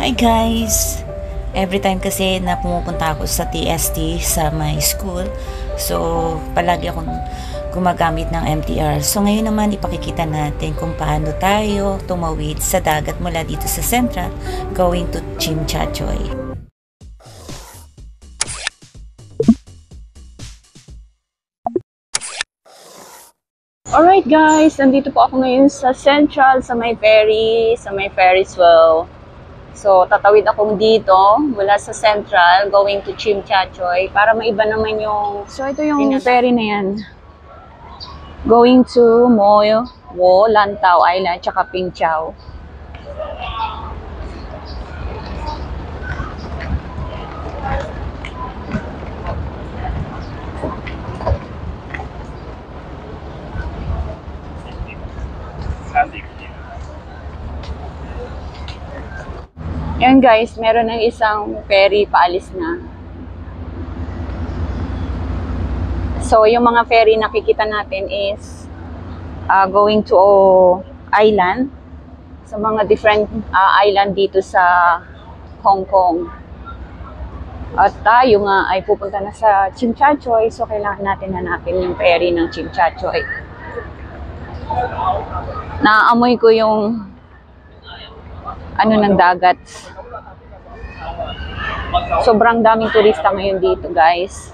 Hi guys! Every time kasi na pumupunta ako sa TST sa my school, so palagi akong gumagamit ng MTR. So ngayon naman ipakikita natin kung paano tayo tumawid sa dagat mula dito sa Central going to Chimchachoy. Alright guys, nandito po ako ngayon sa Central, sa may Ferris wheel. So, tatawid akong dito mula sa Central going to Chimchachoy para maiba naman yung... So, ito yung ferry na yan. Going to Mo, Lantau Island, tsaka Pingchao. Yan guys, meron ng isang ferry paalis na. So, yung mga ferry nakikita natin is going to island. Sa mga different island dito sa Hong Kong. At tayo nga ay pupunta na sa Chimchachoy. So, kailangan natin hanapin yung ferry ng Chimchachoy. Naamoy ko yung ng dagat. Sobrang daming turista ngayon dito, guys.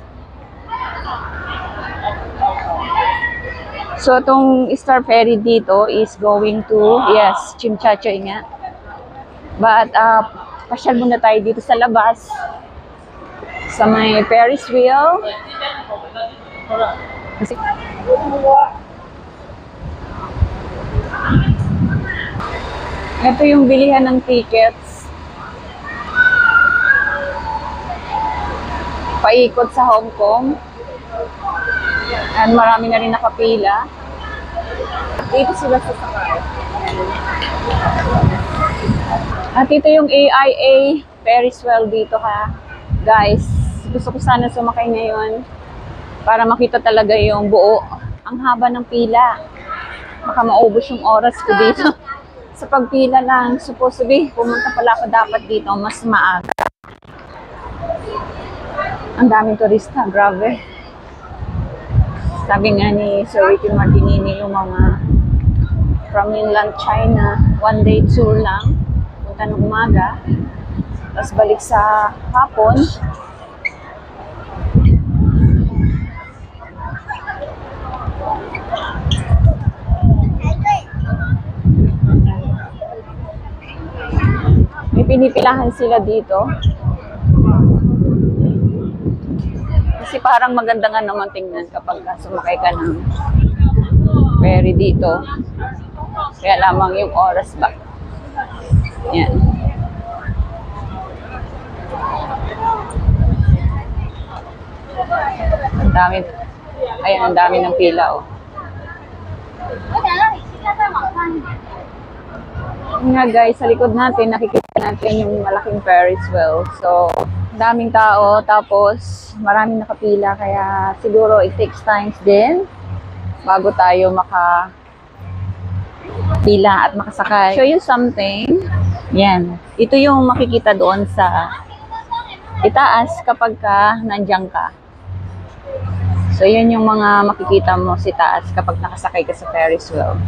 So, itong Star Ferry dito is going to, yes, Chimchachoy nga. But, pasyal muna tayo dito sa labas. Sa may Ferris wheel. Kasi, ito yung bilihan ng tickets. Paikot sa Hong Kong. And marami na rin nakapila. Dito sila sa sakay. At ito yung AIA Ferris wheel dito ha. Guys, gusto ko sana sumakay ngayon para makita talaga yung buo. Ang haba ng pila. Baka maubos yung oras ko dito. Sa pagpila lang, supposed to be, pumunta pala ako dapat dito, mas maaga. Ang daming turista, grabe. Sabi nga ni Sir Ricky Martinini, yung mga from Mainland China, one day tour lang, punta ng umaga, tapos balik sa hapon. Pinipilahan sila dito. Kasi parang maganda nga naman tingnan kapag sumakay ka ng ferry dito. Kaya lamang yung oras ba. Yan. Ang dami. Ayan, ang dami ng pila, oh. Nga guys, sa likod natin, nakikita natin yung malaking Ferris wheel. So, daming tao, tapos maraming nakapila, kaya siguro it takes times din bago tayo makapila at makasakay. Show you something. Yan. Ito yung makikita doon sa itaas kapag nandiyan ka. So, yan yung mga makikita mo sa itaas kapag nakasakay ka sa Ferris wheel.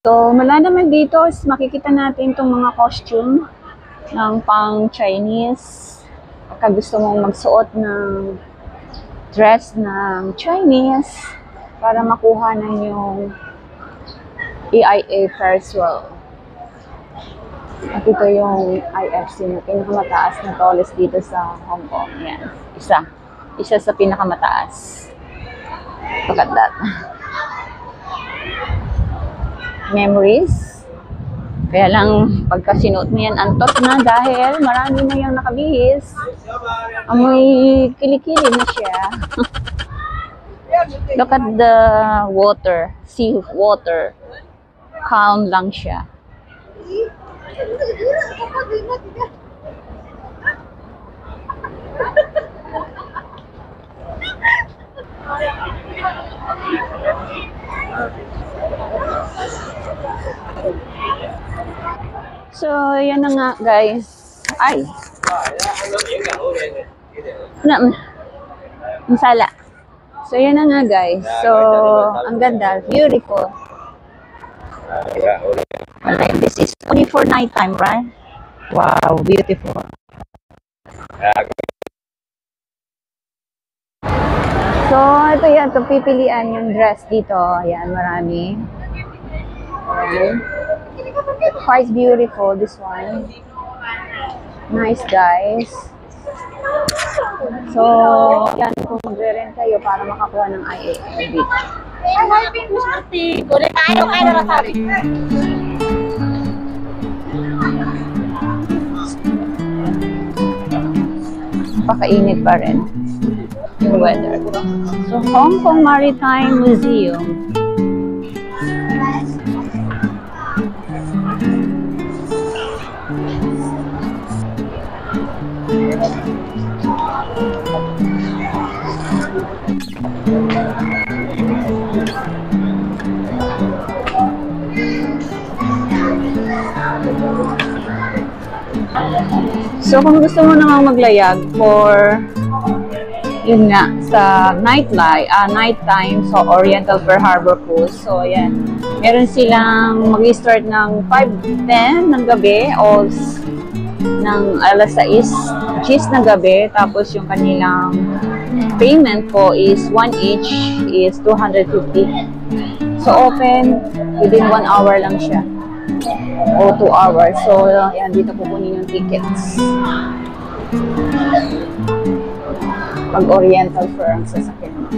So, mula naman dito, makikita natin itong mga costume ng pang-Chinese. Pagka gusto mong magsuot ng dress ng Chinese para makuha na yung AIA Ferris wheel. At ito yung IFC na pinakamataas na tallest dito sa Hong Kong. Yan. Isa sa pinakamataas. Look at that. Memories. Kaya lang, pagka sinuot mo yan, antot na dahil marami na yung nakabihis. Amoy kilikili na siya. Look at the water, sea water. Calm lang siya. So, yan na nga, guys. Ay! Masala. So, yan na nga, guys. So, ang ganda. Beautiful. Well, this is only for night time, right? Wow, beautiful. So, ito yan. Itong pipilian yung dress dito. Ayan, marami. Ayan. Quite beautiful, this one. Nice, guys. So, yan. Kung magre-rent kayo para makakuha ng IALB. Pakainit pa rin yung weather. So, Hong Kong Maritime Museum. So, kung gusto mo namang maglayag for, yun nga, sa nighttime sa Oriental Pearl Harbor Cruise. So, ayan. Meron silang mag-start ng 5:10 ng gabi o ng alas 6 ng gabi. Tapos, yung kanilang payment po is 1 each is 250. So, open within 1 hour lang siya. O 2 hours. So, yan, dito kukunin yung tickets. Pag Oriental Fur ang sasakyan mo.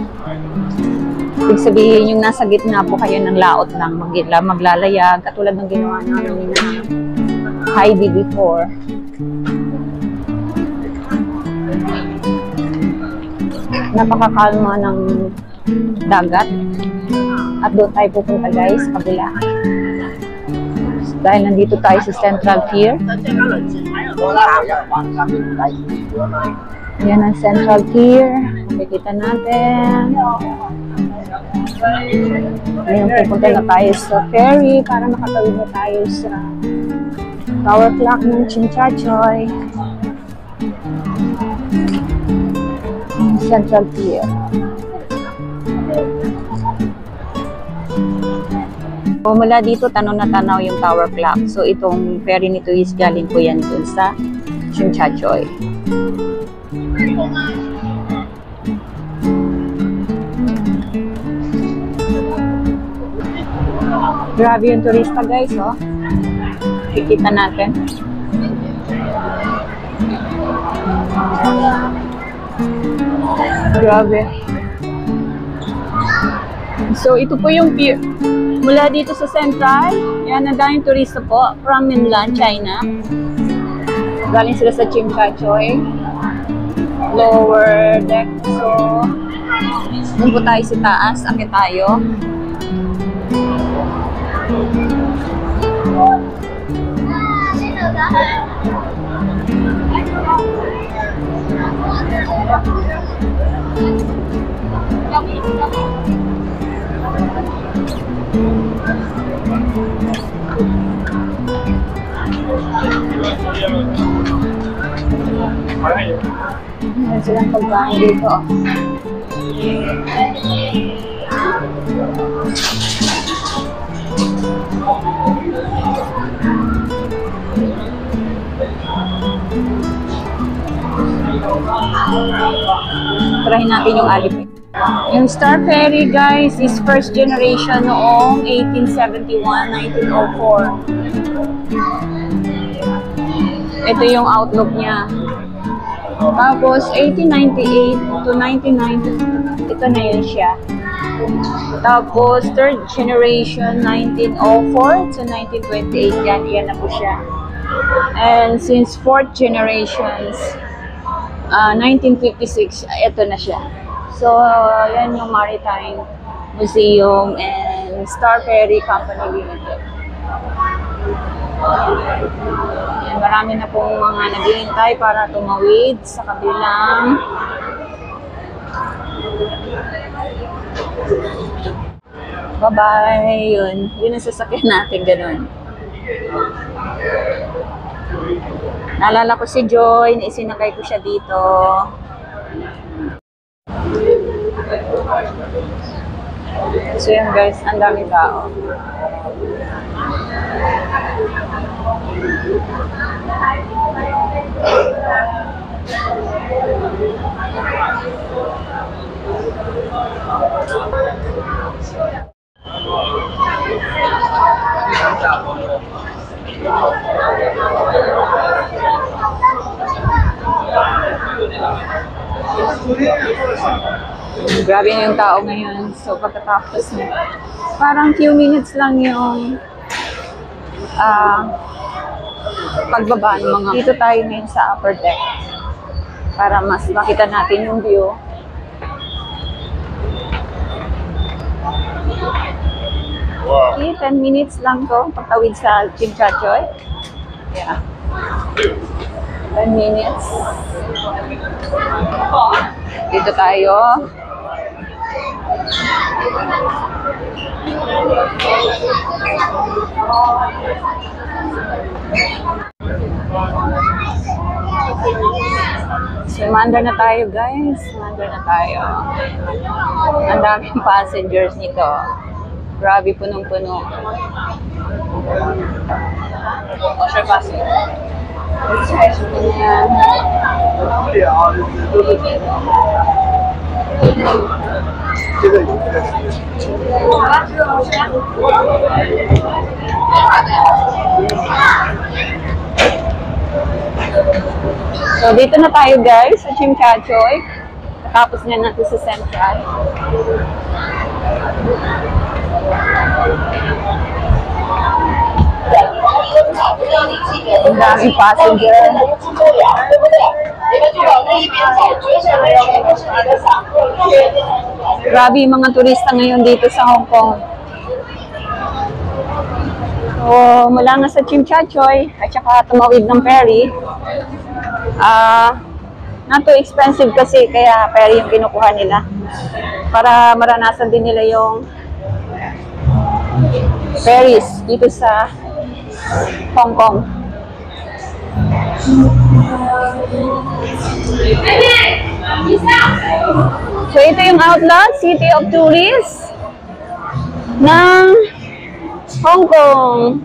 Ibig sabihin, yung nasa gitna po kayo ng laot lang, maglalayag, katulad ng ginawa namin na Heidi before. Napakakalma ng dagat. At doon tayo pupunta, guys, kabila. Dahil nandito tayo sa Central Pier. Yan ang Central Pier. Makikita natin. Ngayon pupunta na tayo sa ferry para makatawid na tayo sa tower clock ng Chinchachoy. Central Pier. So, mula dito, tanaw na tanaw yung tower clock. So, itong ferry nito is galing po yan dun sa Chinchachoy. Grabe yung turista, guys, oh. Kikita natin. Grabe. So, ito po yung pier. Mula dito sa Central, yan, ang daming turista po from mainland China. Galing sila sa Chinchachoy. Lower deck. So, doon po tayo sa taas. Akit tayo. Meron silang pagkain dito. Try natin yung alipin. Yung Star Ferry, guys, is first generation noong 1871, 1904. Ito yung outlook niya. Tapos, 1898 to 1990, ito na yun siya. Tapos, third generation, 1904 to 1928, yan na po siya. And since fourth generations, 1956, ito na siya. So, yan yung Maritime Museum and Star Ferry Company Limited. Yan, marami na pong mga naghihintay para tumawid sa kabilang bye-bye. Yun ang sasakyan natin, ganun. Naalala ko si Joy, naisinakay ko siya dito. So yun guys, ang dami tao. Grabe na yung tao ngayon. So, pagkatapos niya, parang few minutes lang yung pagbaba ng mga. Dito tayo ngayon sa upper deck para mas makita natin yung view. Wow. Okay, 10 minutes lang to pagtawid sa Chimchachoy. Yeah. 10 minutes. Dito tayo. So, mandar na tayo guys. Mandar na tayo. Ang daming passengers nito. Grabe, punong-puno. Ayan. So, dito na tayo guys sa Chimchachoy. Tapos na natin sa Central. Ang daming passenger. Grabe yung mga turista ngayon dito sa Hong Kong. So, mula nga sa Chimchachoy at saka tumawid ng ferry, not too expensive kasi kaya ferry yung kinukuha nila para maranasan din nila yung ferries dito sa Hong Kong. So ito yung outlet, City of Tourists ng Hong Kong.